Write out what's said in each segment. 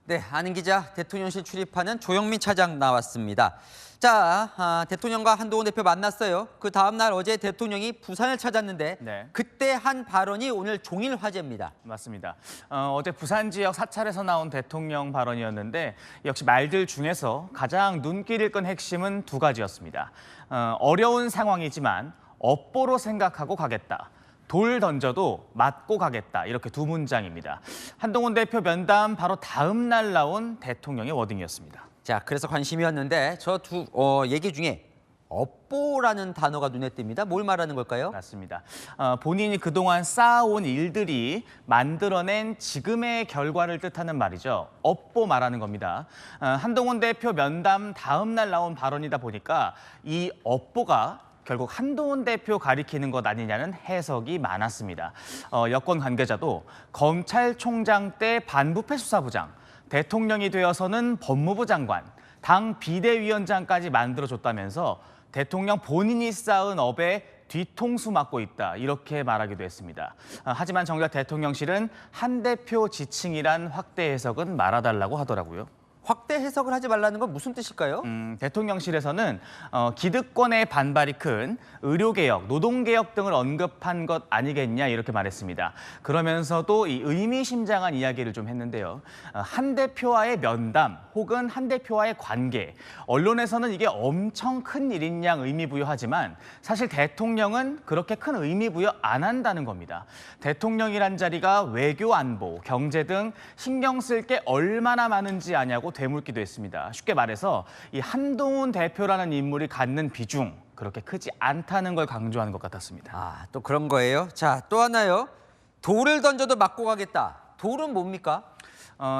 네, 아는 기자 대통령실 출입하는 조영민 차장 나왔습니다. 자, 대통령과 한동훈 대표 만났어요. 그 다음 날 어제 대통령이 부산을 찾았는데 네. 그때 한 발언이 오늘 종일 화제입니다. 맞습니다. 어제 부산 지역 사찰에서 나온 대통령 발언이었는데 역시 말들 중에서 가장 눈길을 끈 핵심은 두 가지였습니다. 어려운 상황이지만 업보로 생각하고 가겠다. 돌 던져도 맞고 가겠다. 이렇게 두 문장입니다. 한동훈 대표 면담 바로 다음 날 나온 대통령의 워딩이었습니다. 자, 그래서 관심이었는데 저 두 얘기 중에 업보라는 단어가 눈에 띕니다. 뭘 말하는 걸까요? 맞습니다. 본인이 그동안 쌓아온 일들이 만들어낸 지금의 결과를 뜻하는 말이죠. 업보 말하는 겁니다. 한동훈 대표 면담 다음 날 나온 발언이다 보니까 이 업보가 결국 한동훈 대표 가리키는 것 아니냐는 해석이 많았습니다. 여권 관계자도 검찰총장 때 반부패 수사부장, 대통령이 되어서는 법무부 장관, 당 비대위원장까지 만들어줬다면서 대통령 본인이 쌓은 업에 뒤통수 맞고 있다 이렇게 말하기도 했습니다. 하지만 정작 대통령실은 한 대표 지칭이란 확대 해석은 말아달라고 하더라고요. 확대 해석을 하지 말라는 건 무슨 뜻일까요? 대통령실에서는 기득권의 반발이 큰 의료개혁, 노동개혁 등을 언급한 것 아니겠냐 이렇게 말했습니다. 그러면서도 이 의미심장한 이야기를 좀 했는데요. 한 대표와의 면담 혹은 한 대표와의 관계, 언론에서는 이게 엄청 큰 일인 양 의미부여하지만 사실 대통령은 그렇게 큰 의미부여 안 한다는 겁니다. 대통령이란 자리가 외교 안보, 경제 등 신경 쓸 게 얼마나 많은지 아냐고 되물기도 했습니다. 쉽게 말해서 이 한동훈 대표라는 인물이 갖는 비중 그렇게 크지 않다는 걸 강조하는 것 같았습니다. 또 그런 거예요. 자, 또 하나요. 돌을 던져도 맞고 가겠다. 돌은 뭡니까?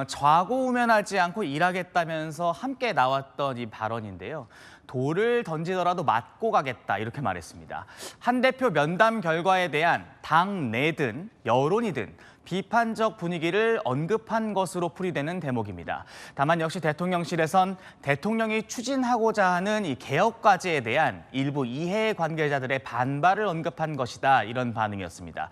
좌고우면하지 않고 일하겠다면서 함께 나왔던 이 발언인데요. 돌을 던지더라도 맞고 가겠다 이렇게 말했습니다. 한 대표 면담 결과에 대한 당 내든 여론이든 비판적 분위기를 언급한 것으로 풀이되는 대목입니다. 다만 역시 대통령실에선 대통령이 추진하고자 하는 이 개혁 과제에 대한 일부 이해 관계자들의 반발을 언급한 것이다 이런 반응이었습니다.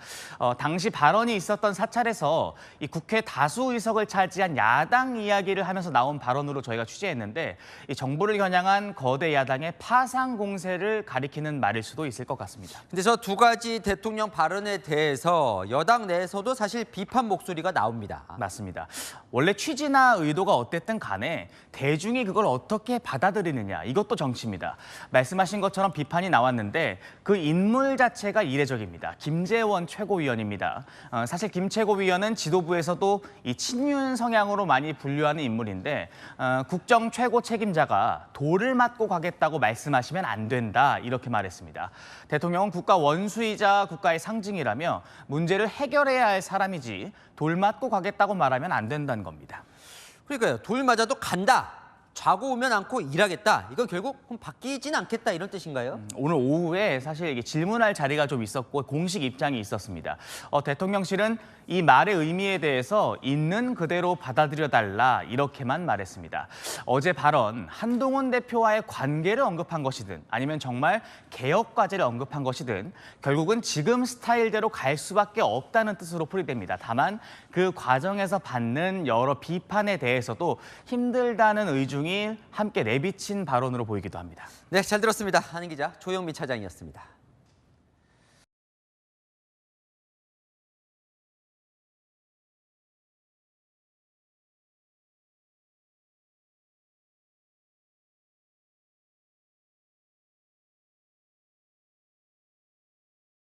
당시 발언이 있었던 사찰에서 이 국회 다수 의석을 차지한 야당 이야기를 하면서 나온 발언으로 저희가 취재했는데 이 정부를 겨냥한 거대 야당의 파상 공세를 가리키는 말일 수도 있을 것 같습니다. 근데 저 두 가지 대통령 발언에 대해서 여당 내에서도 사실 비판 목소리가 나옵니다. 맞습니다. 원래 취지나 의도가 어땠든 간에 대중이 그걸 어떻게 받아들이느냐 이것도 정치입니다. 말씀하신 것처럼 비판이 나왔는데 그 인물 자체가 이례적입니다. 김재원 최고위원입니다. 사실 김 최고위원은 지도부에서도 이 친윤 성향으로 많이 분류하는 인물인데 국정 최고 책임자가 돌을 맞고 가겠다고 말씀하시면 안 된다 이렇게 말했습니다. 대통령은 국가 원수이자 국가의 상징이라며 문제를 해결해야 할 사람이지 돌 맞고 가겠다고 말하면 안 된다는 겁니다. 그러니까요. 돌 맞아도 간다. 좌고 오면 않고 일하겠다. 이건 결국 바뀌진 않겠다 이런 뜻인가요? 오늘 오후에 사실 이게 질문할 자리가 좀 있었고 공식 입장이 있었습니다. 대통령실은 이 말의 의미에 대해서 있는 그대로 받아들여달라 이렇게만 말했습니다. 어제 발언 한동훈 대표와의 관계를 언급한 것이든 아니면 정말 개혁 과제를 언급한 것이든 결국은 지금 스타일대로 갈 수밖에 없다는 뜻으로 풀이됩니다. 다만 그 과정에서 받는 여러 비판에 대해서도 힘들다는 의중이 함께 내비친 발언으로 보이기도 합니다. 네, 잘 들었습니다. 아는 기자 조영민 차장이었습니다.